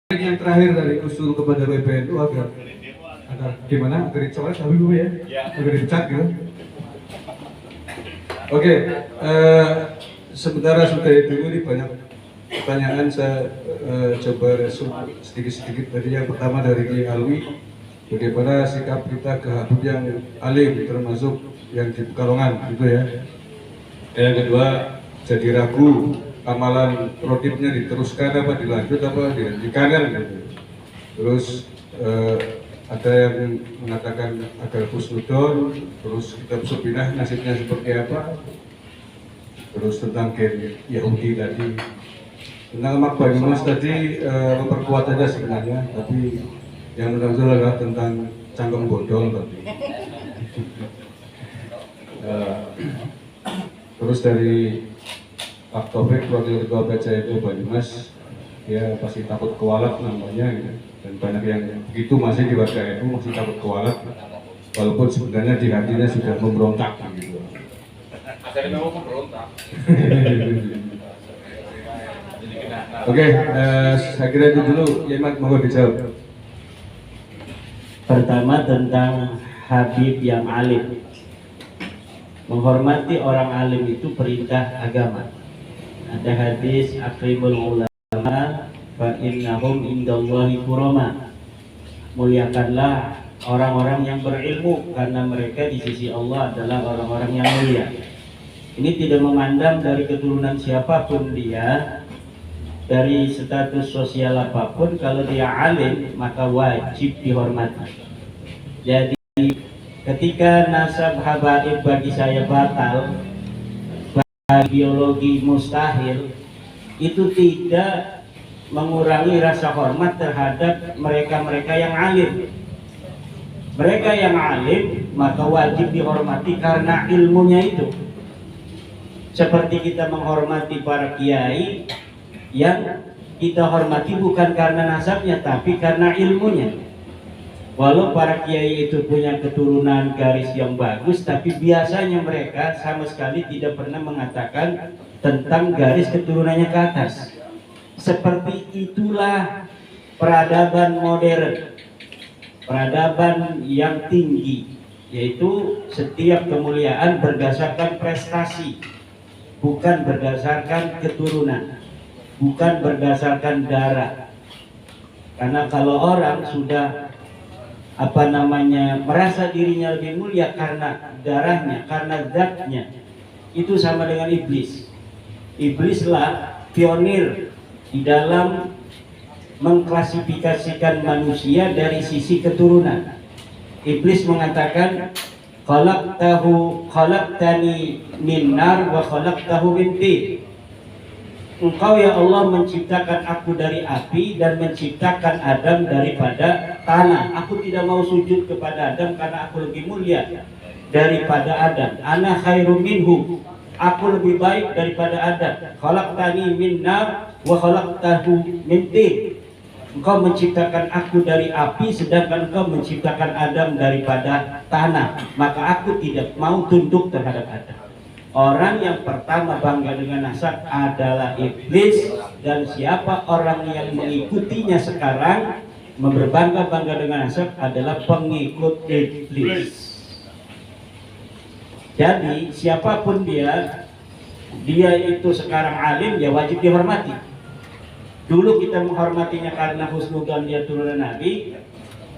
Yang terakhir dari usul kepada PBNU agar gimana agar dicoret tapi dulu ya, agar dipecat gitu. Oke, sementara sudah itu ini banyak pertanyaan, saya coba resum sedikit-sedikit. Tadi yang pertama dari Ki Alwi, bagaimana sikap kita ke Habib yang alim termasuk yang di Pekalongan gitu ya. Yang kedua, jadi ragu amalan produknya diteruskan apa dilanjut apa dihentikan kan gitu. Terus ada yang mengatakan agar husnudon, terus kita sepindah nasibnya seperti apa, terus tentang gen Yahudi tadi, tentang makbar Mas tadi memperkuat aja sebenarnya, tapi yang menonjol adalah tentang cangkem bodol tadi. Terus dari Pak Taufik, wakil ketua PCNU Banyumas, dia pasti takut kualat namanya gitu. Dan banyak yang begitu masih di warga NU masih takut kualat, walaupun sebenarnya di hatinya sudah memberontak gitu. Akhirnya mau memberontak. Oke, saya kira itu dulu. Yemat, mau dijawab. Pertama tentang Habib yang alim. Menghormati orang alim itu perintah agama. Ada hadis akrimul ulama fa innahum indallahi kurama. Muliakanlah orang-orang yang berilmu karena mereka di sisi Allah adalah orang-orang yang mulia. Ini tidak memandang dari keturunan siapapun dia, dari status sosial apapun. Kalau dia alim maka wajib dihormati. Jadi ketika nasab habaib bagi saya batal, biologi mustahil, itu tidak mengurangi rasa hormat terhadap mereka-mereka yang alim. Mereka yang alim maka wajib dihormati karena ilmunya itu. Seperti kita menghormati para kiai yang kita hormati bukan karena nasabnya tapi karena ilmunya. Walau para kiai itu punya keturunan garis yang bagus, tapi biasanya mereka sama sekali tidak pernah mengatakan tentang garis keturunannya ke atas. Seperti itulah peradaban modern, peradaban yang tinggi, yaitu setiap kemuliaan berdasarkan prestasi, bukan berdasarkan keturunan, bukan berdasarkan darah. Karena kalau orang sudah merasa dirinya lebih mulia karena darahnya, karena zatnya, itu sama dengan iblis. Iblislah pionir di dalam mengklasifikasikan manusia dari sisi keturunan. Iblis mengatakan khalaqtani min nar wa khalaqtahu min tin. Engkau ya Allah menciptakan aku dari api dan menciptakan Adam daripada tanah. Aku tidak mau sujud kepada Adam karena aku lebih mulia daripada Adam. Ana khairum minhu. Aku lebih baik daripada Adam. Khalaqtani min nar wa khalaqtahu min tin. Engkau menciptakan aku dari api sedangkan engkau menciptakan Adam daripada tanah. Maka aku tidak mau tunduk terhadap Adam. Orang yang pertama bangga dengan nasab adalah iblis, dan siapa orang yang mengikutinya sekarang berbangga-bangga dengan nasab adalah pengikut iblis. Jadi siapapun dia itu sekarang alim, ya wajib dihormati. Dulu kita menghormatinya karena husnudzon dia turunan Nabi,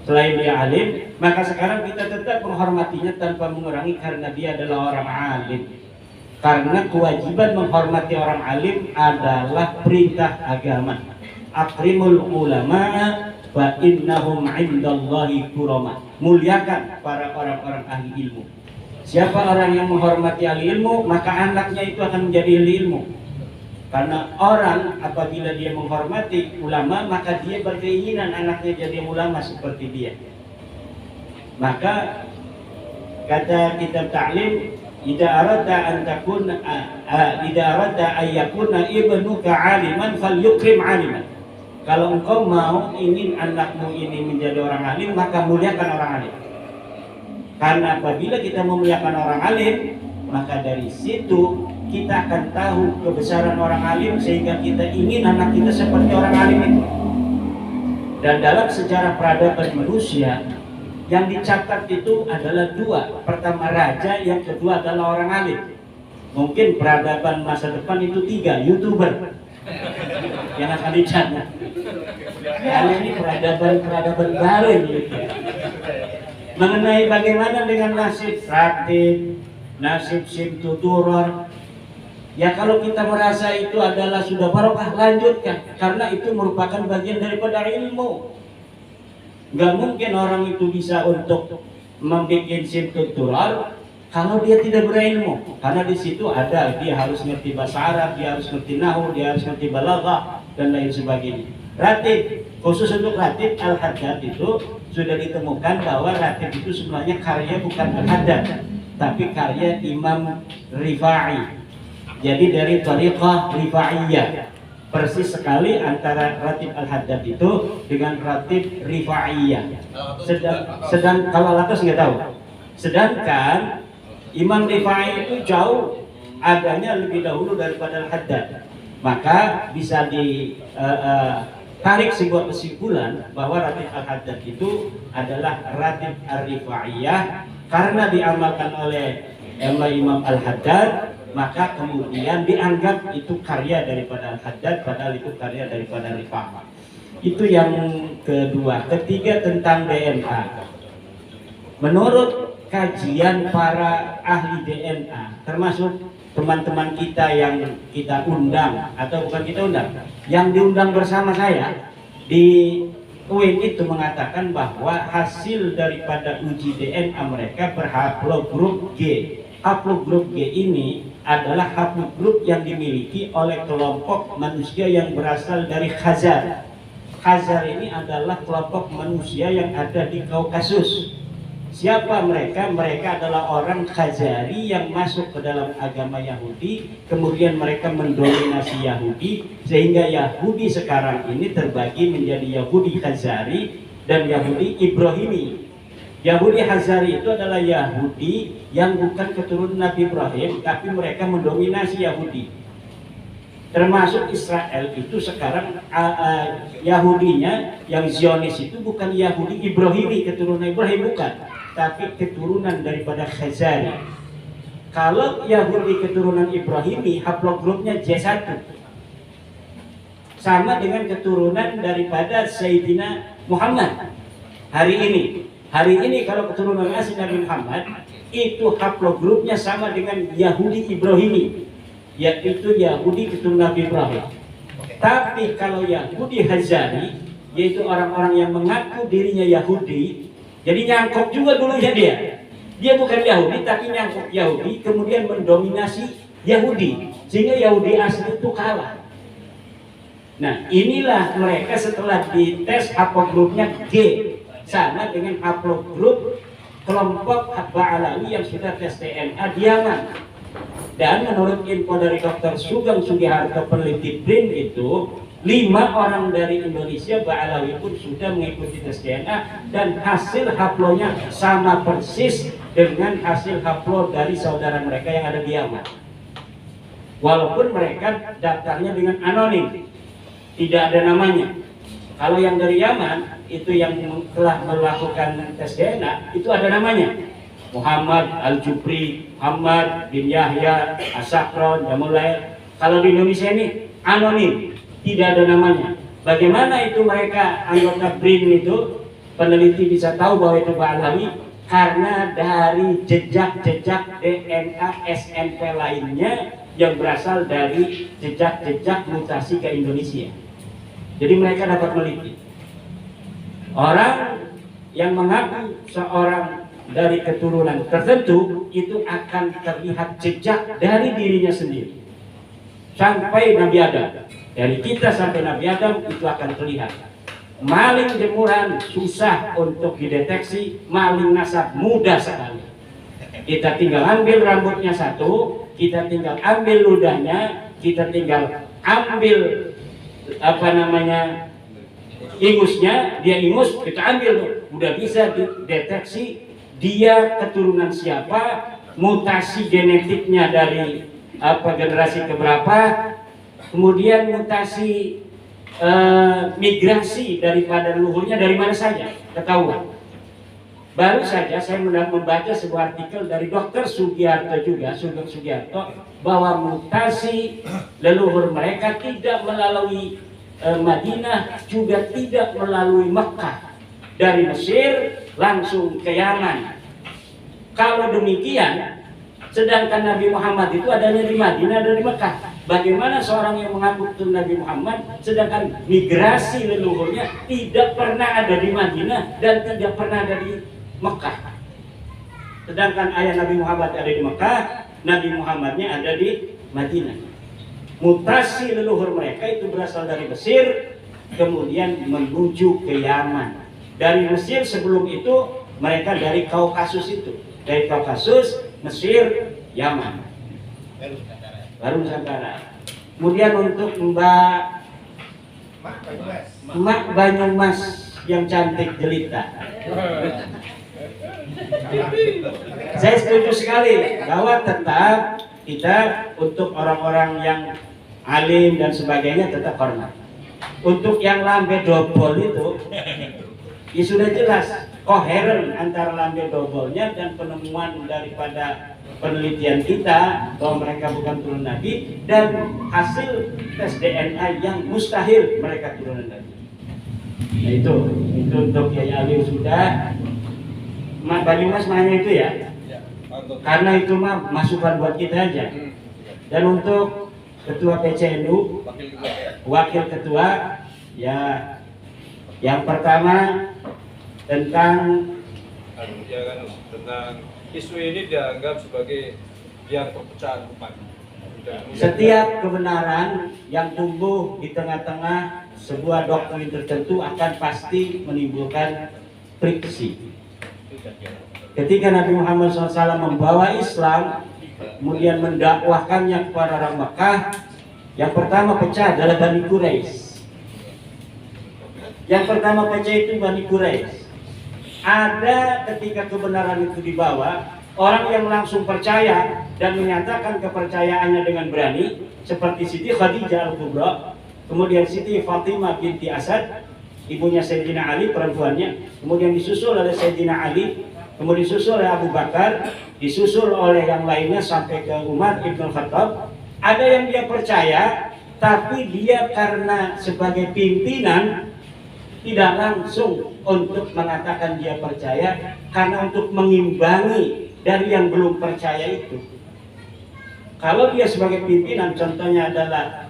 selain dia alim, maka sekarang kita tetap menghormatinya tanpa mengurangi karena dia adalah orang alim. Karena kewajiban menghormati orang alim adalah perintah agama. Akrimul ulama fa innahum indallahi kurama. Muliakan para orang-orang ahli ilmu. Siapa orang yang menghormati ahli ilmu, maka anaknya itu akan menjadi ahli ilmu. Karena orang apabila dia menghormati ulama, maka dia berkeinginan anaknya jadi ulama seperti dia. Maka kata kitab ta'lim, Idza aradta an takuna idza aradta ay yakuna ibnuka aliman falyukrim aliman. Kalau engkau mau ingin anakmu ini menjadi orang alim, maka muliakan orang alim. Karena apabila kita memuliakan orang alim, maka dari situ kita akan tahu kebesaran orang alim sehingga kita ingin anak kita seperti orang alim itu. Dan dalam sejarah peradaban manusia yang dicatat itu adalah dua. Pertama raja, yang kedua adalah orang alim. Mungkin peradaban masa depan itu tiga, YouTuber yang akan dicatat. Karena ini peradaban baru ini. Mengenai bagaimana dengan nasib Ratib, nasib Simtuturor, ya kalau kita merasa itu adalah sudah barokah, lanjutkan, karena itu merupakan bagian daripada ilmu. Gak mungkin orang itu bisa untuk membuat Simtuturor kalau dia tidak berilmu, karena di situ ada dia harus ngerti bahasa Arab, dia harus ngerti nahwu, dia harus ngerti balaghah dan lain sebagainya. Ratib, khusus untuk Ratib Al-Haddad itu sudah ditemukan bahwa Ratib itu sebenarnya karya bukan Al-Haddad, tapi karya Imam Rifai. Jadi dari Thariqah Rifaiyah, persis sekali antara Ratib Al-Haddad itu dengan Ratib Rifaiyah. Sedang kalau Latas nggak tahu. Sedangkan Imam Rifai itu jauh adanya lebih dahulu daripada Al-Haddad. Maka bisa ditarik sebuah kesimpulan bahwa Ratib Al-Haddad itu adalah Ratib Ar-Rifaiyah karena diamalkan oleh Imam Al-Haddad, maka kemudian dianggap itu karya daripada Al-Haddad, padahal itu karya daripada Rifai. Itu yang kedua. Ketiga tentang DNA. Menurut kajian para ahli DNA, termasuk teman-teman kita yang kita undang atau bukan kita undang, yang diundang bersama saya di UIN itu mengatakan bahwa hasil daripada uji DNA mereka berhaplogrup G. Haplogrup G ini adalah haplogrup yang dimiliki oleh kelompok manusia yang berasal dari Khazar. Khazar ini adalah kelompok manusia yang ada di Kaukasus. Siapa mereka? Mereka adalah orang Khazari yang masuk ke dalam agama Yahudi, kemudian mereka mendominasi Yahudi, sehingga Yahudi sekarang ini terbagi menjadi Yahudi Khazari dan Yahudi Ibrahimi. Yahudi Khazari itu adalah Yahudi yang bukan keturunan Nabi Ibrahim, tapi mereka mendominasi Yahudi. Termasuk Israel itu sekarang Yahudinya yang Zionis itu bukan Yahudi Ibrahimi, keturunan Ibrahim, bukan, tapi keturunan daripada Khazari. Kalau Yahudi keturunan Ibrahimi, haplogrupnya J1, sama dengan keturunan daripada Sayyidina Muhammad. Hari ini kalau keturunan asli Nabi Muhammad itu haplogrupnya sama dengan Yahudi Ibrahimi, yaitu Yahudi keturunan Nabi Ibrahim. Tapi kalau Yahudi Khazari, yaitu orang-orang yang mengaku dirinya Yahudi, jadi nyangkut juga dulunya dia bukan Yahudi tapi nyangkut Yahudi, kemudian mendominasi Yahudi, sehingga Yahudi asli itu kalah. Nah inilah mereka setelah dites haplogrupnya G, sama dengan haplogrup kelompok Ba'alawi yang sudah tes DNA di Yaman. Dan menurut info dari Dr. Sugeng Sugiharto, peneliti BRIN itu, 5 orang dari Indonesia Ba'alawi pun sudah mengikuti tes DNA dan hasil haplonya sama persis dengan hasil haplo dari saudara mereka yang ada di Yaman. Walaupun mereka daftarnya dengan anonim, tidak ada namanya. Kalau yang dari Yaman itu yang telah melakukan tes DNA itu ada namanya, Muhammad Al-Jubri, Muhammad bin Yahya As-Sakron, Jamulail. Kalau di Indonesia ini anonim, tidak ada namanya. Bagaimana itu mereka anggota BRIN itu, peneliti bisa tahu bahwa itu Ba'alawi? Karena dari jejak-jejak DNA SNP lainnya yang berasal dari jejak-jejak mutasi ke Indonesia. Jadi mereka dapat meliti. Orang yang mengaku seorang dari keturunan tertentu itu akan terlihat jejak dari dirinya sendiri. Sampai Nabi Adam. Dari kita sampai Nabi Adam itu akan terlihat. Maling jemuran susah untuk dideteksi, maling nasab mudah sekali. Kita tinggal ambil rambutnya satu, kita tinggal ambil ludahnya, kita tinggal ambil ingusnya, dia ingus, kita ambil, udah bisa dideteksi dia keturunan siapa, mutasi genetiknya dari generasi keberapa, kemudian mutasi migrasi daripada leluhurnya dari mana saja ketahuan. Baru saja saya membaca sebuah artikel dari Dr. Sugiarto juga, Sugeng Sugiarto, bahwa mutasi leluhur mereka tidak melalui Madinah, juga tidak melalui Mekah. Dari Mesir langsung ke Yaman. Kalau demikian, sedangkan Nabi Muhammad itu adanya di Madinah dan di Mekah. Bagaimana seorang yang mengaku itu Nabi Muhammad, sedangkan migrasi leluhurnya tidak pernah ada di Madinah dan tidak pernah ada di Mekah. Sedangkan ayah Nabi Muhammad ada di Mekah, Nabi Muhammadnya ada di Madinah. Mutasi leluhur mereka itu berasal dari Mesir, kemudian menuju ke Yaman. Dari Mesir sebelum itu mereka dari Kaukasus itu, dari Kaukasus, Mesir, Yaman, baru Nusantara. Kemudian untuk Mak Banyumas yang cantik jelita, saya setuju sekali bahwa tetap kita untuk orang-orang yang alim dan sebagainya tetap hormat. Untuk yang lambe dobol itu, ya sudah jelas koheren antara lambe dobolnya dan penemuan daripada penelitian kita bahwa mereka bukan turunan Nabi, dan hasil tes DNA yang mustahil mereka turunan Nabi. Nah, itu untuk Kiai Alim sudah. Mak Banyumas hanya itu ya, karena itu mah masukan buat kita aja. Dan untuk ketua PCNU, wakil ketua, ya yang pertama tentang isu ini dianggap sebagai biang perpecahan umat. Setiap kebenaran yang tumbuh di tengah-tengah sebuah doktrin tertentu akan pasti menimbulkan friksi. Ketika Nabi Muhammad SAW membawa Islam, kemudian mendakwahkannya kepada orang Mekah, yang pertama pecah adalah Bani Quraisy. Yang pertama pecah itu Bani Quraisy. Ada ketika kebenaran itu dibawa, orang yang langsung percaya dan menyatakan kepercayaannya dengan berani, seperti Siti Khadijah Al-Kubra, kemudian Siti Fatimah binti Asad, ibunya Sayyidina Ali, perempuannya, kemudian disusul oleh Sayyidina Ali, kemudian disusul oleh Abu Bakar, disusul oleh yang lainnya sampai ke Umar Ibn Khattab. Ada yang dia percaya, tapi dia karena sebagai pimpinan tidak langsung untuk mengatakan dia percaya, karena untuk mengimbangi dari yang belum percaya itu. Kalau dia sebagai pimpinan, contohnya adalah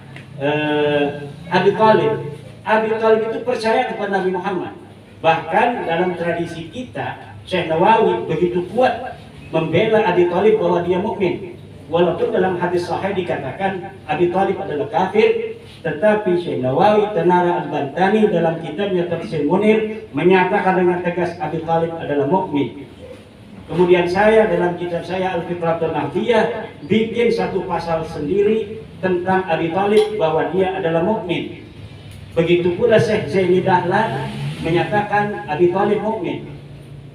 Abi Thalib. Abi Thalib itu percaya kepada Nabi Muhammad. Bahkan dalam tradisi kita, Syekh Nawawi begitu kuat membela Abi Thalib bahwa dia mukmin. Walaupun dalam hadis sahih dikatakan Abi Thalib adalah kafir, tetapi Syekh Nawawi Tanara Al-Bantani dalam kitabnya Tafsir Munir menyatakan dengan tegas Abi Thalib adalah mukmin. Kemudian saya dalam kitab saya Al-Fitratul Nahdiyah bikin satu pasal sendiri tentang Abi Thalib bahwa dia adalah mukmin. Begitu pula Syekh Zaini Dahlan menyatakan Abi Thalib mukmin.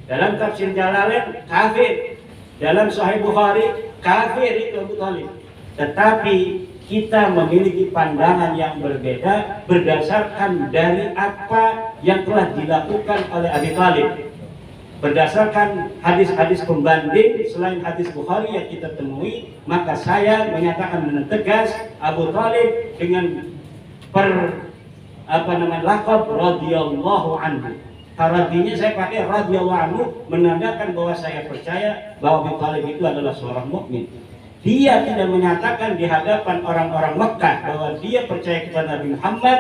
Dalam tafsir Jalalain kafir, dalam Sahih Bukhari kafir itu Abu Thalib. Tetapi kita memiliki pandangan yang berbeda berdasarkan dari apa yang telah dilakukan oleh Abi Thalib. Berdasarkan hadis-hadis pembanding selain hadis Bukhari yang kita temui, maka saya menyatakan dengan tegas Abu Thalib dengan lakab radhiyallahu anhu. Artinya saya pakai radhiyallahu anhu menandakan bahwa saya percaya bahwa Abu Thalib itu adalah seorang mukmin. Dia tidak menyatakan di hadapan orang-orang Mekah bahwa dia percaya kepada Nabi Muhammad.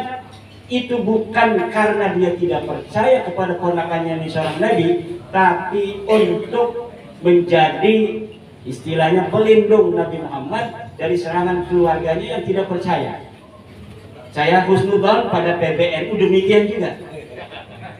Itu bukan karena dia tidak percaya kepada ponakannya ini seorang Nabi, tapi untuk menjadi istilahnya pelindung Nabi Muhammad dari serangan keluarganya yang tidak percaya. Saya husnudzon pada PBNU demikian juga.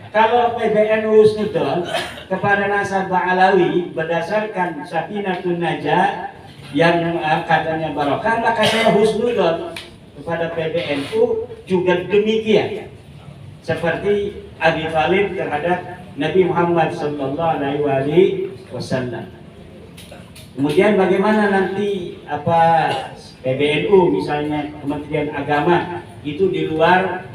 Kalau PBNU husnudzon kepada nasabah Alawi berdasarkan Safinatun Najah yang katanya barokah, maka saya husnudzon kepada PBNU juga demikian. Seperti Abi Thalib terhadap Nabi Muhammad SAW. Kemudian bagaimana nanti PBNU misalnya Kementerian Agama itu di luar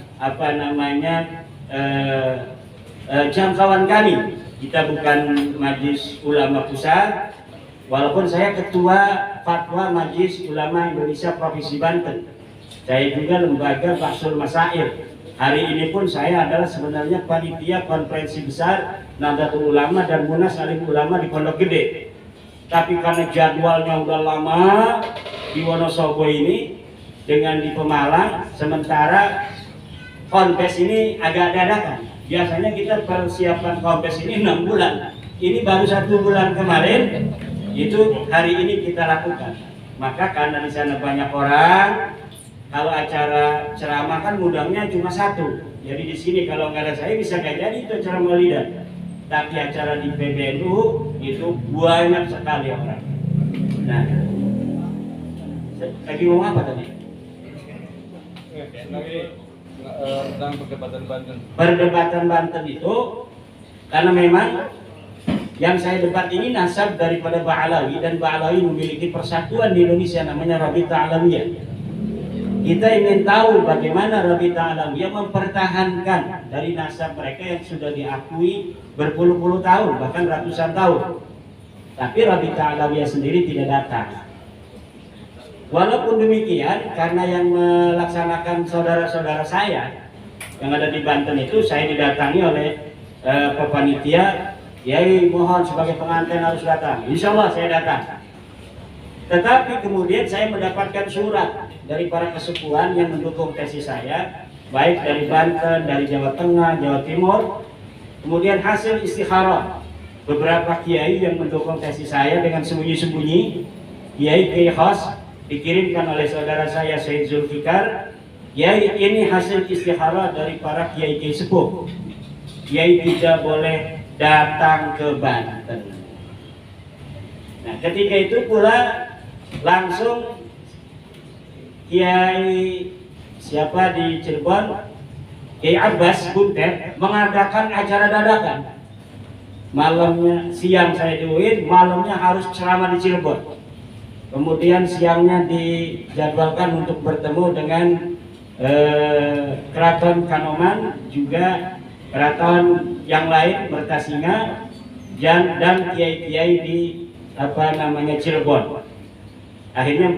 jangkauan kami. Kita bukan Majelis Ulama Pusat, walaupun saya ketua fatwa Majelis Ulama Indonesia Provinsi Banten. Saya juga lembaga Bahsul Masail. Hari ini pun saya adalah sebenarnya panitia konferensi besar Nahdlatul Ulama dan Munas Alim Ulama di Pondok Gede. Tapi karena jadwalnya udah lama di Wonosobo ini dengan di Pemalang, sementara konfes ini agak dadakan. Biasanya kita persiapan konfes ini 6 bulan. Ini baru 1 bulan kemarin, itu hari ini kita lakukan. Maka karena di sana banyak orang, kalau acara ceramah kan ngundangnya cuma 1. Jadi di sini kalau nggak ada saya bisa nggak jadi itu acara maulidan. Tapi acara di PBNU itu banyak sekali orang. Nah, lagi ngomong apa tadi? Tentang perdebatan Banten. Perdebatan Banten itu karena memang yang saya debat ini nasab daripada Ba'alawi, dan Ba'alawi memiliki persatuan di Indonesia namanya Rabita Alawiyah. Kita ingin tahu bagaimana Rabita Alawiyah mempertahankan dari nasab mereka yang sudah diakui berpuluh-puluh tahun, bahkan ratusan tahun. Tapi Rabita Alawiyah sendiri tidak datang. Walaupun demikian, karena yang melaksanakan saudara-saudara saya yang ada di Banten itu, saya didatangi oleh panitia, Yai mohon sebagai pengantin harus datang. Insya Allah saya datang. Tetapi kemudian saya mendapatkan surat dari para kesepuhan yang mendukung tesis saya, baik dari Banten, dari Jawa Tengah, Jawa Timur. Kemudian hasil istikharah beberapa kiai yang mendukung tesis saya dengan sembunyi-sembunyi, kiai khas, dikirimkan oleh saudara saya Syed Zulfikar. Kiai ini hasil istikharah dari para kiai-kiai sepuh. Kiai tidak boleh datang ke Banten. Nah, ketika itu pula langsung Kiai siapa di Cirebon, Kiai Abbas Buntet mengadakan acara dadakan. Malamnya, siang saya di UIN, malamnya harus ceramah di Cirebon. Kemudian siangnya dijadwalkan untuk bertemu dengan Keraton Kanoman, juga keraton yang lain Mertasinga, dan kiai-kiai di Cirebon. Akhirnya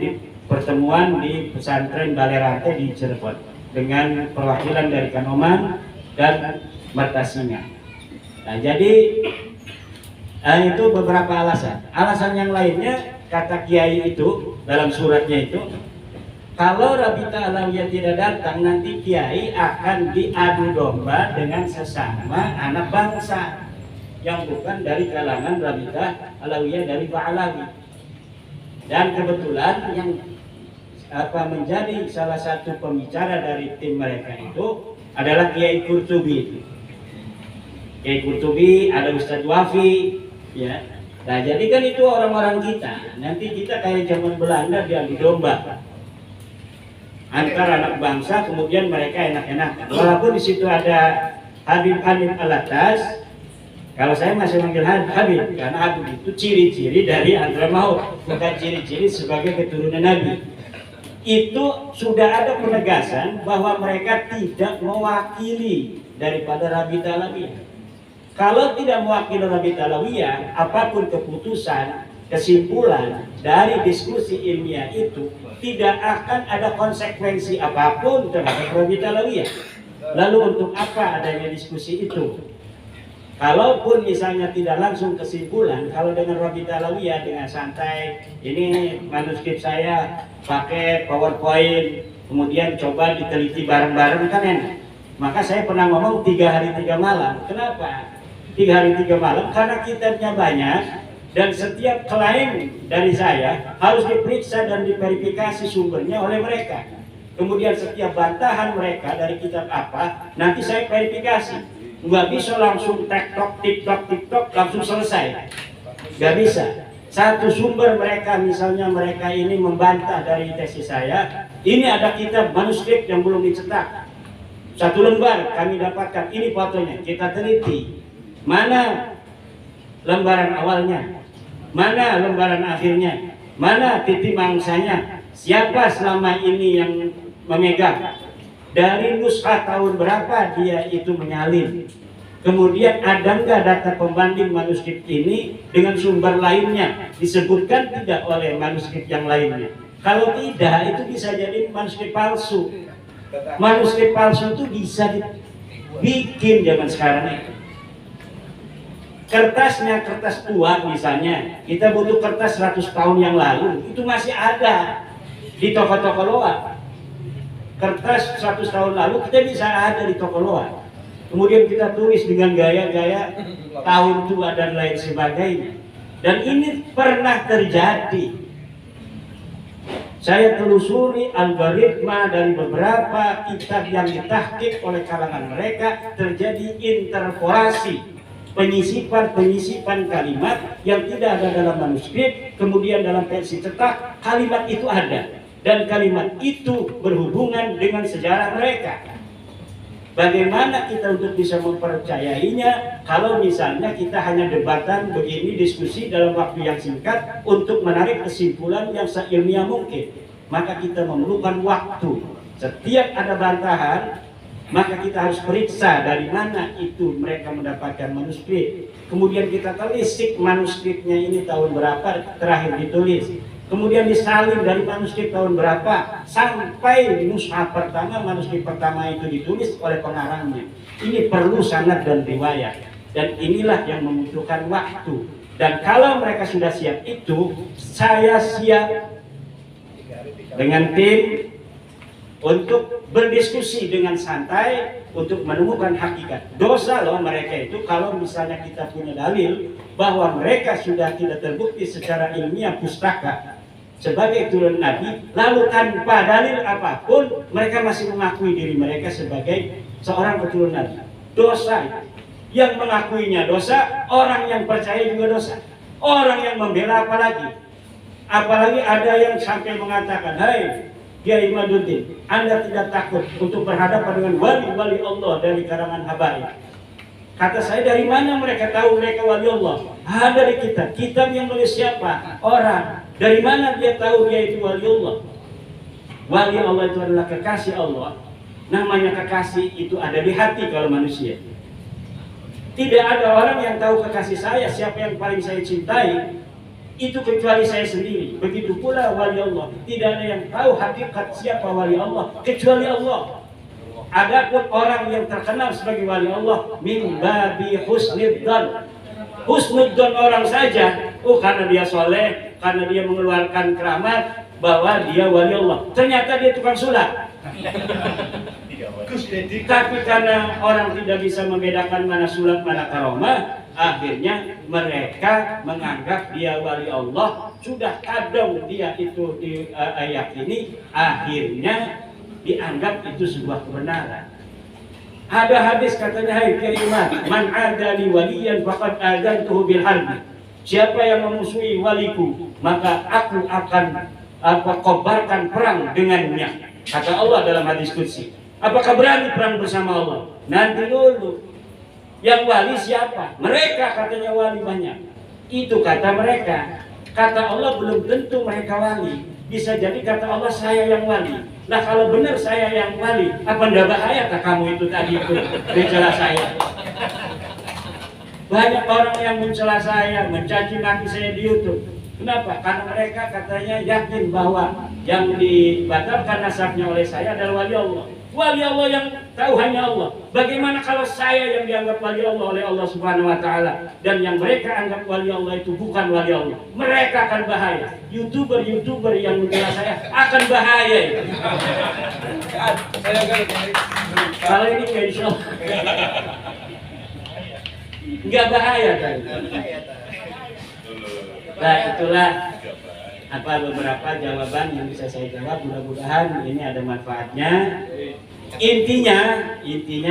pertemuan di pesantren Balerante di Cirebon dengan perwakilan dari Kanoman dan Mertasinga. Nah, jadi itu beberapa alasan. Alasan yang lainnya, kata kiai itu dalam suratnya itu, kalau Rabita Alawiyah tidak datang, nanti kiai akan diadu domba dengan sesama anak bangsa yang bukan dari kalangan Rabita Alawiyah dari Ba'alawi. Dan kebetulan yang menjadi salah satu pembicara dari tim mereka itu adalah Kiai Qurtubi. Kiai Qurtubi, ada Ustadz Wafi, ya. Nah, jadi kan itu orang-orang kita. Nanti kita kayak zaman Belanda diadu domba antar anak bangsa, kemudian mereka enak-enakan. Walaupun di situ ada Habib Alatas, kalau saya masih manggil Habib, karena Habib itu ciri-ciri dari Hadramaut, bukan ciri-ciri sebagai keturunan Nabi. Itu sudah ada penegasan bahwa mereka tidak mewakili daripada Rabita Alawiyah. Kalau tidak mewakili Rabita Alawiyah, apapun keputusan, kesimpulan dari diskusi ilmiah itu tidak akan ada konsekuensi apapun terhadap Rabita Alawiyah. Lalu untuk apa adanya diskusi itu? Kalaupun misalnya tidak langsung kesimpulan, kalau dengan Rabita Alawiyah dengan santai, ini manuskrip saya pakai PowerPoint, kemudian coba diteliti bareng-bareng, kan enak. Maka saya pernah ngomong 3 hari 3 malam. Kenapa 3 hari 3 malam? Karena kitabnya banyak dan setiap klaim dari saya harus diperiksa dan diverifikasi sumbernya oleh mereka. Kemudian setiap bantahan mereka dari kitab apa, nanti saya verifikasi. Nggak bisa langsung tiktok langsung selesai. Nggak bisa. Satu sumber mereka, misalnya mereka ini membantah dari tesis saya, ini ada kitab manuskrip yang belum dicetak. 1 lembar kami dapatkan, ini fotonya, kita teliti. Mana lembaran awalnya, mana lembaran akhirnya, mana titik mangsanya, siapa selama ini yang memegang. dari nuskah tahun berapa dia itu menyalin. Kemudian ada nggak data pembanding manuskrip ini dengan sumber lainnya, disebutkan tidak oleh manuskrip yang lainnya. Kalau tidak, itu bisa jadi manuskrip palsu. Manuskrip palsu itu bisa dibikin zaman sekarang ini. Kertasnya kertas tua misalnya, kita butuh kertas 100 tahun yang lalu, itu masih ada di toko-toko loa. Kertas 100 tahun lalu kita bisa ada di toko loa. Kemudian kita tulis dengan gaya-gaya tahun tua dan lain sebagainya. Dan ini pernah terjadi. Saya telusuri algoritma dari beberapa kitab yang ditahqiq oleh kalangan mereka, terjadi interpolasi, penyisipan kalimat yang tidak ada dalam manuskrip, kemudian dalam versi cetak kalimat itu ada, dan kalimat itu berhubungan dengan sejarah mereka. Bagaimana kita untuk bisa mempercayainya kalau misalnya kita hanya debatan begini, diskusi dalam waktu yang singkat untuk menarik kesimpulan yang seilmiah mungkin? Maka kita memerlukan waktu. Setiap ada bantahan, maka kita harus periksa dari mana itu mereka mendapatkan manuskrip. Kemudian kita telisik manuskripnya ini tahun berapa terakhir ditulis. Kemudian disalin dari manuskrip tahun berapa sampai nushah pertama, manuskrip pertama itu ditulis oleh pengarangnya. Ini perlu sanad dan riwayat, dan inilah yang membutuhkan waktu. Dan kalau mereka sudah siap itu, saya siap dengan tim untuk berdiskusi dengan santai untuk menemukan hakikat. Dosa loh mereka itu kalau misalnya kita punya dalil bahwa mereka sudah tidak terbukti secara ilmiah pustaka sebagai turun Nabi, lalu tanpa dalil apapun mereka masih mengakui diri mereka sebagai seorang keturunan Nabi. Dosa itu. Yang mengakuinya dosa, orang yang percaya juga dosa. Orang yang membela apalagi. Apalagi ada yang sampai mengatakan, "Hai Kiai Imaduddin, Anda tidak takut untuk berhadapan dengan wali-wali Allah dari karangan habaib?" Kata saya, dari mana mereka tahu mereka wali Allah? Ada di kitab. Kitab yang nulis siapa? Orang. Dari mana dia tahu dia itu wali Allah? Wali Allah itu adalah kekasih Allah. Namanya kekasih itu ada di hati kalau manusia. Tidak ada orang yang tahu kekasih saya, siapa yang paling saya cintai, itu kecuali saya sendiri. Begitu pula wali Allah. Tidak ada yang tahu hakikat siapa wali Allah kecuali Allah. Adapun orang yang terkenal sebagai wali Allah min babi husnidzan. Husnudzon orang saja, karena dia soleh, karena dia mengeluarkan keramat, bahwa dia wali Allah. Ternyata dia tukang sulap. Tapi karena orang tidak bisa membedakan mana sulap mana karomah, akhirnya mereka menganggap dia wali Allah. Sudah kadang dia itu diyakini, akhirnya dianggap itu sebuah kebenaran. Ada hadis katanya, "Hai Kiai Umar, man adali waliyan faqad adantuhu bil harbi." Siapa yang memusuhi waliku, maka aku akan kobarkan perang dengannya. Kata Allah dalam hadis qudsi. Apakah berani perang bersama Allah? Nanti dulu. Yang wali siapa? Mereka katanya wali banyak. Itu kata mereka. Kata Allah belum tentu mereka wali. Bisa jadi kata Allah saya yang wali. Nah kalau benar saya yang wali, apa ndak bahayakah kamu itu tadi itu mencela saya? Banyak orang yang mencela saya, mencaci maki saya di YouTube. Kenapa? Karena mereka katanya yakin bahwa yang dibatalkan nasabnya oleh saya adalah wali Allah. Wali Allah yang tahu hanya Allah. Bagaimana kalau saya yang dianggap wali Allah oleh Allah Subhanahu wa taala dan yang mereka anggap wali Allah itu bukan wali Allah? Mereka akan bahaya. YouTuber yang mencela saya akan bahaya. Kalau ini nggak insya Allah nggak bahaya kan? Nah itulah beberapa jawaban yang bisa saya jawab. Mudah-mudahan ini ada manfaatnya. Intinya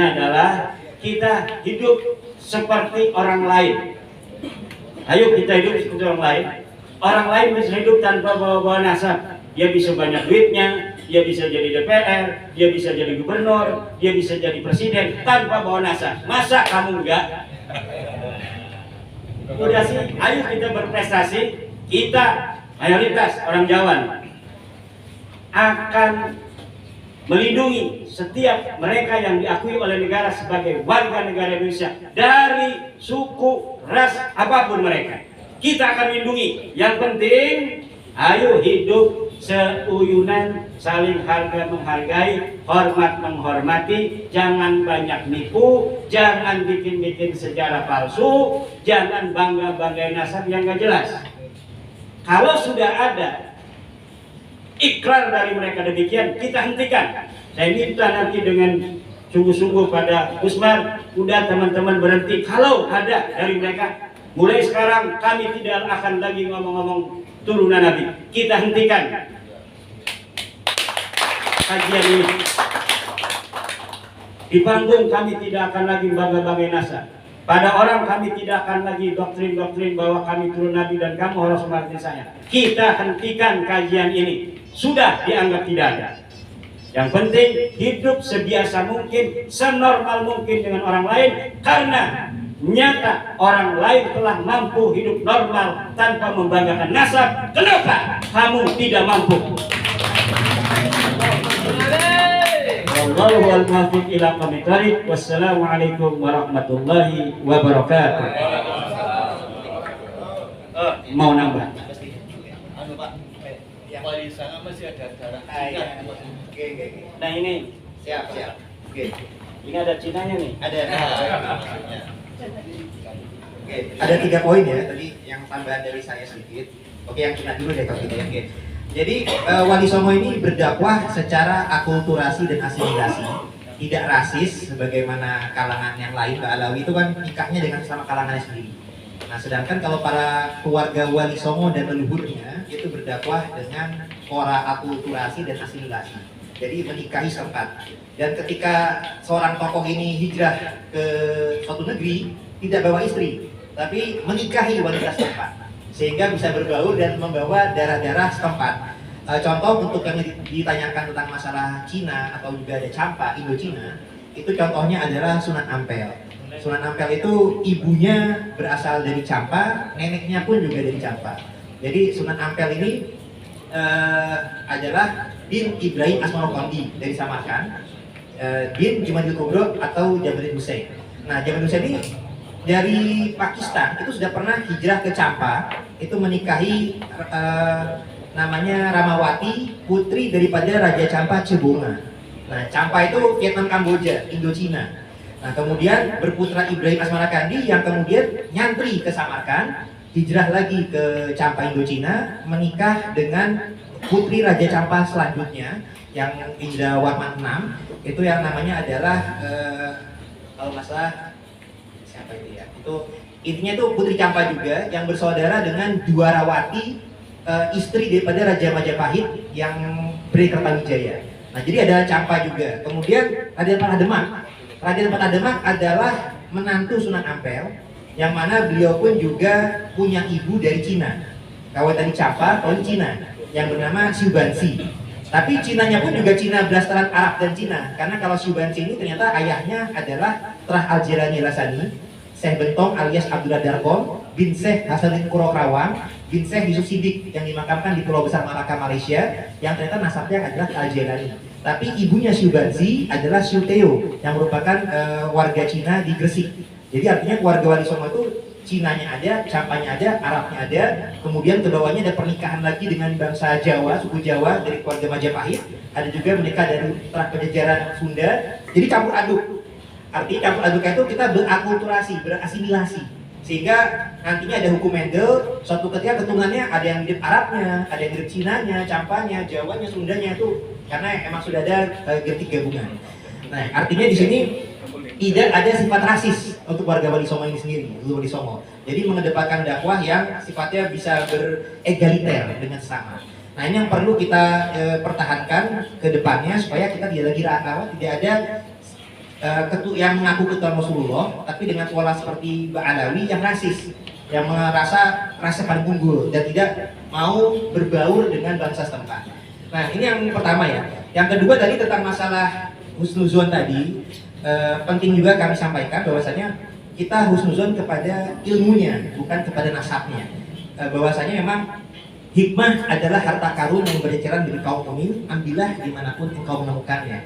adalah kita hidup seperti orang lain. Ayo kita hidup seperti orang lain. Orang lain bisa hidup tanpa bawa-bawa nasab. Dia bisa banyak duitnya, dia bisa jadi DPR, dia bisa jadi gubernur, dia bisa jadi presiden tanpa bawa nasab. Masa kamu enggak? Udah sih, ayo kita berprestasi. Kita mayoritas orang Jawa akan melindungi setiap mereka yang diakui oleh negara sebagai warga negara Indonesia dari suku, ras, apapun mereka. Kita akan lindungi. Yang penting, ayo hidup seuyunan, saling harga menghargai, hormat menghormati, jangan banyak nipu, jangan bikin-bikin sejarah palsu, jangan bangga-banggain nasab yang gak jelas. Kalau sudah ada ikrar dari mereka demikian, kita hentikan. Saya minta nanti dengan sungguh-sungguh pada Usmar, udah teman-teman berhenti. Kalau ada dari mereka, mulai sekarang kami tidak akan lagi ngomong-ngomong turunan Nabi. Kita hentikan kajian ini. Di panggung kami tidak akan lagi bangga-banggain nasab. Pada orang kami tidak akan lagi doktrin-doktrin bahwa kami turun Nabi dan kamu harus mengerti saya. Kita hentikan kajian ini. Sudah dianggap tidak ada. Yang penting hidup sebiasa mungkin, senormal mungkin dengan orang lain, karena nyata orang lain telah mampu hidup normal tanpa membanggakan nasab. Kenapa kamu tidak mampu? Wallahul muwaffiq ila aqwamit thoriq. Wassalamualaikum warahmatullahi wabarakatuh. Mau nambah? Anu Pak, yang di sana masih ada darah Cina. Oke. Nah ini, Siap. Oke. ini ada Cinanya nih. Ada. Oke, ada 3 poin ya. Tadi yang tambahan dari saya sedikit. Oke, yang Cina dulu deh kalau gitu ya. Oke. Jadi Wali Songo ini berdakwah secara akulturasi dan asimilasi, tidak rasis sebagaimana kalangan yang lain. Mbak Alawi itu kan nikahnya dengan sama kalangannya sendiri. Nah, sedangkan kalau para keluarga Wali Songo dan leluhurnya itu berdakwah dengan pola akulturasi dan asimilasi. Jadi menikahi setempat. Dan ketika seorang tokoh ini hijrah ke suatu negeri, tidak bawa istri, tapi menikahi wanita setempat, sehingga bisa berbaur dan membawa darah-darah setempat. Contoh untuk yang ditanyakan tentang masalah Cina atau juga ada Campa, Indo-Cina, itu contohnya adalah Sunan Ampel. Sunan Ampel itu ibunya berasal dari Campa, neneknya pun juga dari Campa. Jadi Sunan Ampel ini adalah bin Ibrahim Asmanul Kondi dari Samarkand, bin Jumadil Kubro atau Jamaluddin Hussein. Nah, Jamaluddin Hussein ini dari Pakistan itu sudah pernah hijrah ke Campa, itu menikahi namanya Ramawati, putri daripada Raja Campa Cebonga. Nah, Campa itu Vietnam, Kamboja, Indochina. Nah, kemudian berputra Ibrahim Asmanakandi yang kemudian nyantri ke Samarkand, hijrah lagi ke Campa Indochina, menikah dengan putri Raja Campa selanjutnya yang Indrawarman VI, itu yang namanya adalah kalau nggak salah siapa itu ya? Itu intinya itu putri Campa juga yang bersaudara dengan Dwarawati, istri daripada Raja Majapahit yang Beri Kertawijaya. Nah, jadi ada Campa juga. Kemudian Raden Patah Raden Patah adalah menantu Sunan Ampel, yang mana beliau pun juga punya ibu dari Cina. Kalau tadi Campa, kalau Cina, yang bernama Syubansi. Tapi Cinanya pun juga Cina blasteran Arab dan Cina. Karena kalau Syubansi ini ternyata ayahnya adalah Trah Al-Jirani Rasani, Syekh Bentong alias Abdullah Darkom, bin Syekh Hasanuddin Kurokawan, bin Syekh Yusuf Siddiq yang dimakamkan di Pulau Besar Malaka, Malaysia, yang ternyata nasabnya adalah Al-Jirani. Tapi ibunya Syubansi adalah Syuteo yang merupakan warga Cina di Gresik. Jadi artinya keluarga Wali Songo itu Cinanya ada, Campanya ada, Arabnya ada, kemudian kedawanya ada pernikahan lagi dengan bangsa Jawa, suku Jawa dari keluarga Majapahit, ada juga menikah dari Trah Pajajaran Sunda. Jadi campur aduk. Artinya campur aduk itu kita berakulturasi, berasimilasi, sehingga nantinya ada hukum Mendel. Suatu ketika keturunannya ada yang mirip Arabnya, ada yang mirip Cinanya, Campanya, Jawanya, Sundanya itu karena emang sudah ada genetik gabungan. Nah, artinya di sini tidak ada sifat rasis untuk warga Wali Songo ini sendiri, Wali Songo. Jadi mengedepankan dakwah yang sifatnya bisa beregaliter dengan sesama. Nah, ini yang perlu kita pertahankan ke depannya supaya kita tidak lagi rata, tidak ada yang mengaku ketua Rasulullah, tapi dengan pola seperti Mbak Alawi yang rasis, yang merasa rasa paling unggul dan tidak mau berbaur dengan bangsa setempat. Nah, ini yang pertama ya. Yang kedua tadi tentang masalah husnuzon tadi, penting juga kami sampaikan bahwasanya kita husnuzon kepada ilmunya, bukan kepada nasabnya. Bahwasanya memang hikmah adalah harta karun yang berceceran dari kaum mukmin, ambillah dimanapun engkau menemukannya.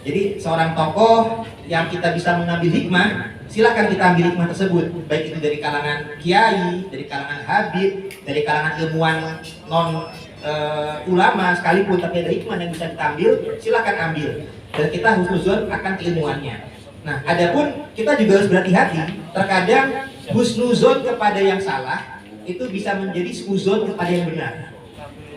Jadi seorang tokoh yang kita bisa mengambil hikmah, silakan kita ambil hikmah tersebut, baik itu dari kalangan kiai, dari kalangan habib, dari kalangan ilmuwan non ulama sekalipun, tapi ada hikmah yang bisa kita ambil, silakan ambil. Dan kita husnuzon akan keilmuannya. Nah, adapun kita juga harus berhati-hati. Terkadang husnuzon kepada yang salah itu bisa menjadi suuzon kepada yang benar,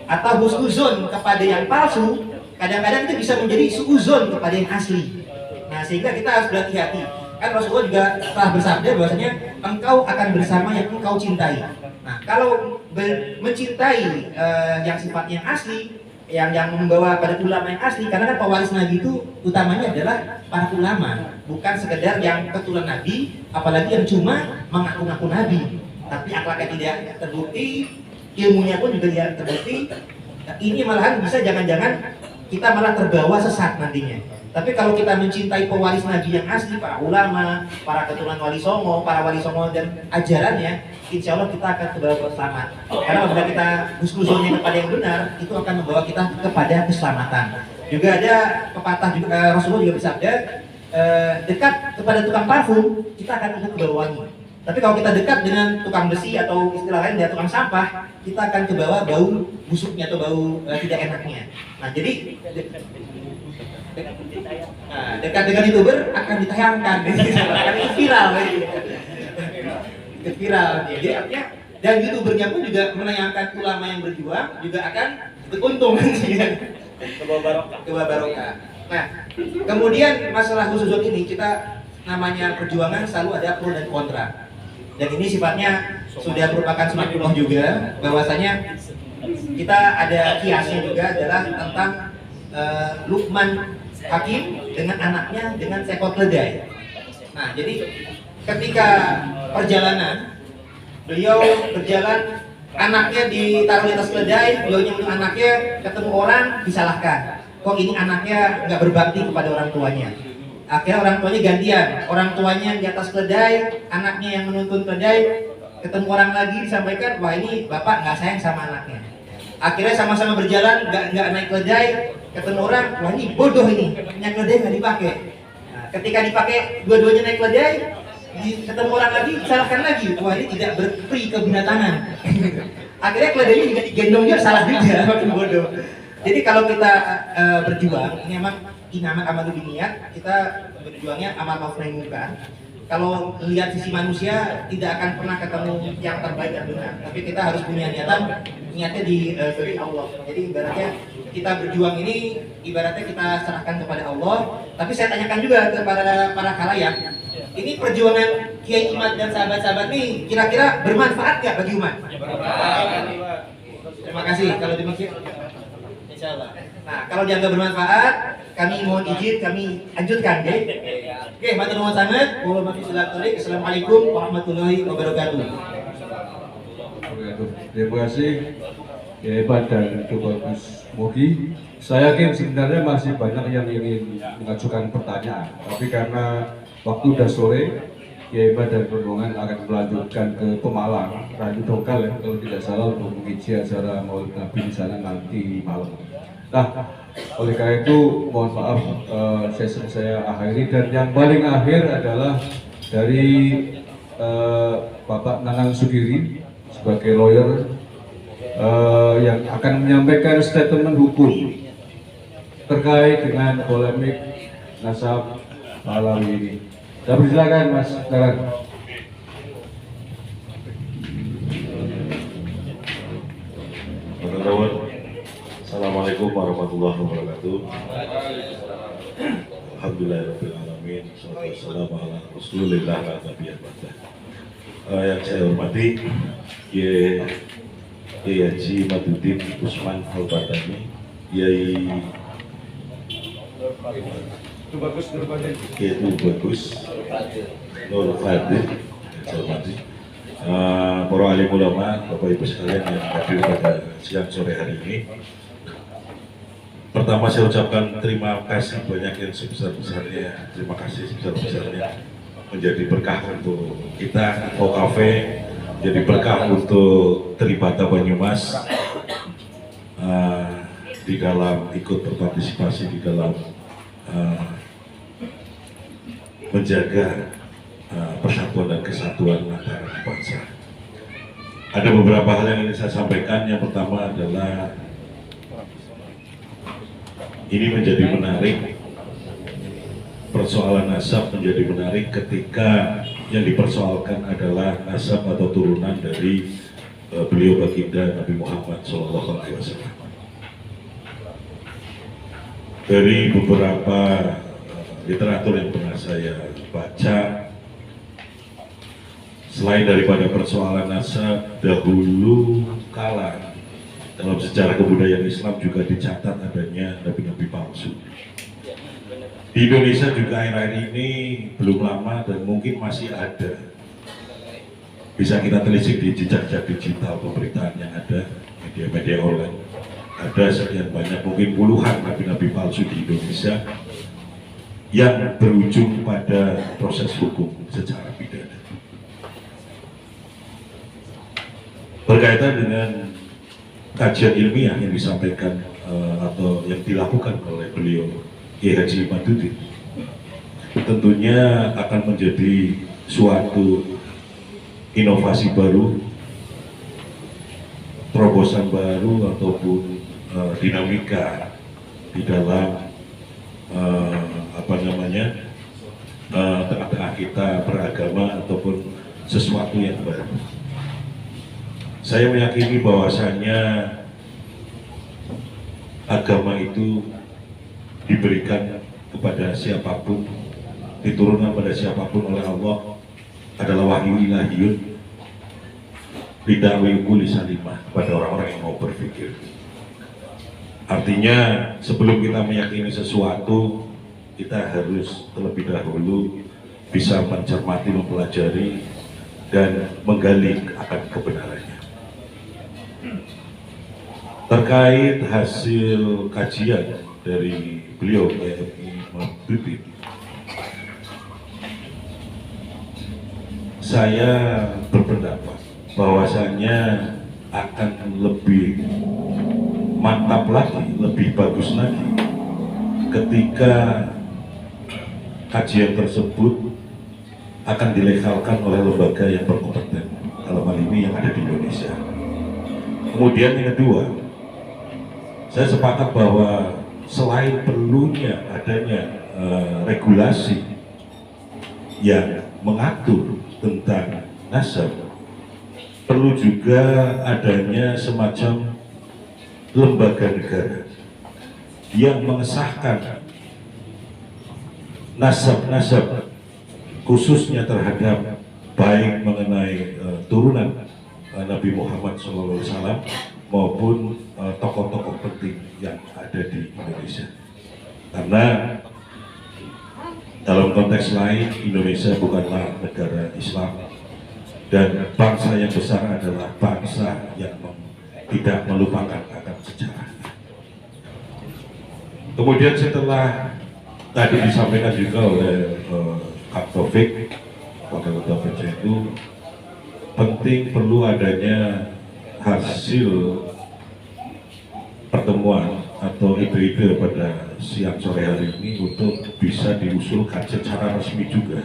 atau husnuzon kepada yang palsu kadang-kadang itu bisa menjadi suuzon kepada yang asli. Nah, sehingga kita harus berhati-hati. Kan Rasulullah juga telah bersabda bahwasanya engkau akan bersama yang engkau cintai. Nah, kalau mencintai yang sifatnya asli, yang membawa pada ulama yang asli, karena kan pewaris Nabi itu utamanya adalah para ulama, bukan sekedar yang keturunan Nabi, apalagi yang cuma mengaku-ngaku Nabi, tapi akhlaknya tidak terbukti, ilmunya pun juga tidak terbukti. Nah, ini malahan bisa jangan-jangan kita malah terbawa sesat nantinya. Tapi kalau kita mencintai pewaris Nabi yang asli, para ulama, para keturunan wali songo, para wali songo dan ajarannya, insya Allah kita akan terbawa selamat. Karena apabila kita husnuzonnya kepada yang benar, itu akan membawa kita kepada keselamatan. Juga ada pepatah juga, Rasulullah juga bersabda, dekat kepada tukang parfum, kita akan ikut ke bawah wangi. Tapi kalau kita dekat dengan tukang besi atau istilah lain dia tukang sampah, kita akan ke bawah bau busuknya atau bau tidak enaknya. Nah, jadi dekat dengan YouTuber akan ditayangkan, akan ikut viral, ikut viral. Jadi artinya dan YouTubernya pun juga menayangkan ulama yang berjuang juga akan ikut untung, kebawa barokah. Nah, kemudian masalah husnuzon ini kita namanya perjuangan selalu ada pro dan kontra. Dan ini sifatnya sudah merupakan sunatullah juga, bahwasanya kita ada kiasnya juga adalah tentang Luqman Hakim dengan anaknya dengan seekor keledai. Nah, jadi ketika perjalanan beliau berjalan, anaknya ditaruh di atas keledai, beliau nyuruh anaknya, ketemu orang disalahkan. Kok ini anaknya nggak berbakti kepada orang tuanya? Akhirnya orang tuanya gantian, orang tuanya di atas keledai, anaknya yang menuntun keledai, ketemu orang lagi disampaikan, wah ini bapak nggak sayang sama anaknya. Akhirnya sama-sama berjalan, nggak naik keledai, ketemu orang, wah ini bodoh ini, naik keledai nggak dipakai. Nah, ketika dipakai dua-duanya naik keledai, ketemu orang lagi, disalahkan lagi, wah ini tidak berperi kebinatangan. Akhirnya keledainya juga digendongnya salah juga, makin bodoh. Jadi kalau kita berjuang, ini memang inaman amal biniat, kita berjuangnya amal ma'ruf nahi munkar. Kalau lihat sisi manusia tidak akan pernah ketemu yang terbaik dan benar, tapi kita harus punya niatnya dari Allah. Jadi ibaratnya kita berjuang ini ibaratnya kita serahkan kepada Allah. Tapi saya tanyakan juga kepada para khalayak, ini perjuangan Kiai Imad dan sahabat-sahabat ini kira-kira bermanfaat nggak bagi umat? Terima kasih. Kalau demikian, insyaallah. Nah, kalau dianggap bermanfaat, kami mohon izin, kami lanjutkan, oke? Oke, matur nuwun sangat. Assalamualaikum warahmatullahi wabarakatuh. Terima kasih, hebat dan itu bagus. Mogi, saya yakin sebenarnya masih banyak yang ingin mengajukan pertanyaan, tapi karena waktu sudah sore, Hebat dan rombongan akan melanjutkan ke Pemalang, Randu Dongkal ya, kalau tidak salah untuk mengisi acara Maulid Nabi di sana nanti malam. Nah, oleh karena itu mohon maaf sesi saya akhiri, dan yang paling akhir adalah dari Bapak Nanang Sugiri sebagai lawyer yang akan menyampaikan statement hukum terkait dengan polemik nasab Alawi ini. Saya persilakan Mas Nanang. Assalamualaikum warahmatullahi wabarakatuh. Alhamdulillahirabbil alamin. Wassalamu ala Rasulillah wa nabiyyin ba'da. Yang saya hormati Kiai Haji Maduddin Usman Al-Badani, Kiai Bagus Nur Fadil, saya hormati para alim ulama, Bapak Ibu sekalian yang hadir pada siang sore hari ini. Pertama saya ucapkan terima kasih banyak yang sebesar-besarnya, terima kasih sebesar-besarnya, menjadi berkah untuk kita, Info Cafe, menjadi berkah untuk Tribata Banyumas, di dalam ikut berpartisipasi di dalam menjaga persatuan dan kesatuan antara bangsa. Ada beberapa hal yang ingin saya sampaikan. Yang pertama adalah ini menjadi menarik, persoalan nasab menjadi menarik ketika yang dipersoalkan adalah nasab atau turunan dari beliau baginda Nabi Muhammad SAW. Dari beberapa literatur yang pernah saya baca, selain daripada persoalan nasab, dahulu kala dalam sejarah kebudayaan Islam juga dicatat adanya nabi-nabi palsu. Di Indonesia juga akhir-akhir ini belum lama dan mungkin masih ada. Bisa kita telisik di jejak-jejak digital pemberitaan yang ada, media-media online. Ada sekian banyak, mungkin puluhan nabi-nabi palsu di Indonesia yang berujung pada proses hukum secara pidana. Berkaitan dengan kajian ilmiah yang disampaikan atau yang dilakukan oleh beliau Kiai Haji Maduddin, tentunya akan menjadi suatu inovasi baru, terobosan baru ataupun dinamika di dalam tengah-tengah kita beragama ataupun sesuatu yang baru. Saya meyakini bahwasannya agama itu diberikan kepada siapapun, diturunkan pada siapapun oleh Allah, adalah wahyu ilahiyun lidawil kulli salimah, pada orang-orang yang mau berpikir. Artinya sebelum kita meyakini sesuatu, kita harus terlebih dahulu bisa mencermati, mempelajari, dan menggali akan kebenarannya. Terkait hasil kajian dari beliau Kiai Maduddin, saya berpendapat bahwasanya akan lebih mantap lagi, lebih bagus lagi ketika kajian tersebut akan dilegalkan oleh lembaga yang berkompeten, dalam hal ini yang ada di Indonesia. Kemudian yang kedua, saya sepakat bahwa selain perlunya adanya regulasi yang mengatur tentang nasab, perlu juga adanya semacam lembaga negara yang mengesahkan nasab-nasab khususnya terhadap baik mengenai turunan Nabi Muhammad SAW maupun tokoh-tokoh penting yang ada di Indonesia. Karena dalam konteks lain, Indonesia bukanlah negara Islam dan bangsa yang besar adalah bangsa yang tidak melupakan akan sejarahnya. Kemudian setelah tadi disampaikan juga oleh Kak Taufik, Wakil Ketua PCNU, penting perlu adanya hasil pertemuan atau ide-ide pada siang sore hari ini untuk bisa diusulkan secara resmi juga,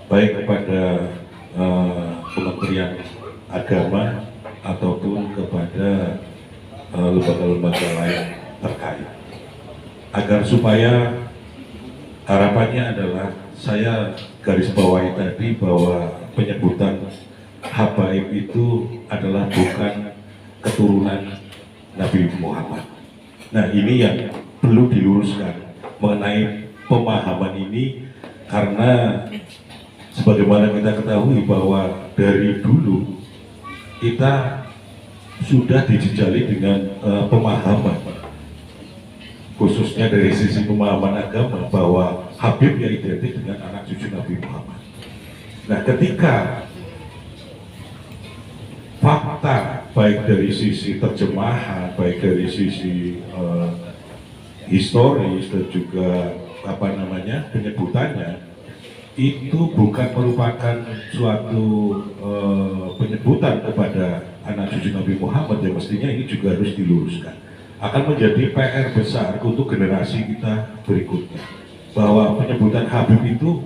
baik kepada Kementerian Agama ataupun kepada lembaga-lembaga lain terkait, agar supaya harapannya adalah, saya garis bawahi tadi bahwa penyebutan habaib itu adalah bukan keturunan Nabi Muhammad. Nah, ini yang perlu diluruskan mengenai pemahaman ini, karena sebagaimana kita ketahui bahwa dari dulu kita sudah dijejali dengan pemahaman, khususnya dari sisi pemahaman agama, bahwa Habib yang identik dengan anak cucu Nabi Muhammad. Nah, ketika fakta baik dari sisi terjemahan, baik dari sisi historis dan juga penyebutannya itu bukan merupakan suatu penyebutan kepada anak cucu Nabi Muhammad, ya mestinya ini juga harus diluruskan. Akan menjadi PR besar untuk generasi kita berikutnya, bahwa penyebutan Habib itu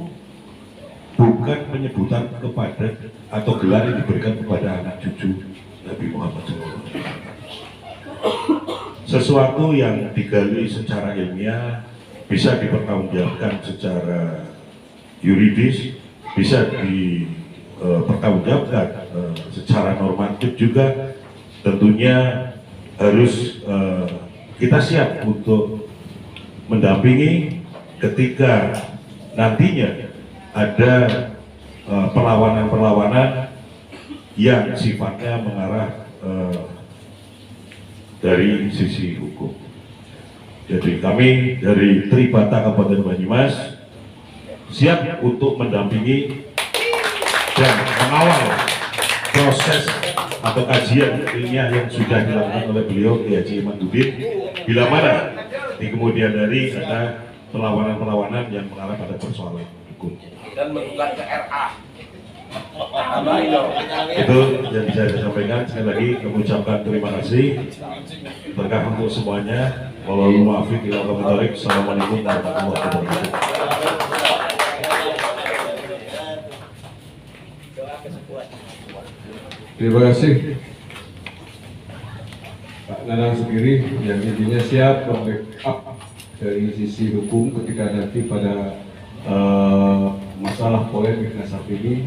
bukan penyebutan kepada atau gelar yang diberikan kepada anak cucu Nabi Muhammad SAW. Sesuatu yang digali secara ilmiah, bisa dipertanggungjawabkan secara yuridis, bisa dipertanggungjawabkan secara normatif juga. Tentunya harus kita siap untuk mendampingi ketika nantinya ada perlawanan-perlawanan yang sifatnya mengarah dari sisi hukum. Jadi kami dari Tribata Kabupaten Banyumas siap untuk mendampingi dan mengawal proses atau kajian ilmiah yang sudah dilakukan oleh beliau Kiai Haji Imaduddin, bila mana di kemudian hari ada perlawanan-perlawanan yang mengarah pada persoalan hukum. Dan menggugat ke RA. Itu yang bisa saya sampaikan. Sekali lagi mengucapkan terima kasih, berkah untuk semuanya. Wallahualam muwaffiq ila aqwamit thoriq. Assalamualaikum warahmatullahi wabarakatuh. Terima kasih Pak Nanang sendiri yang intinya siap membackup dari sisi hukum ketika nanti pada masalah polemik nasab ini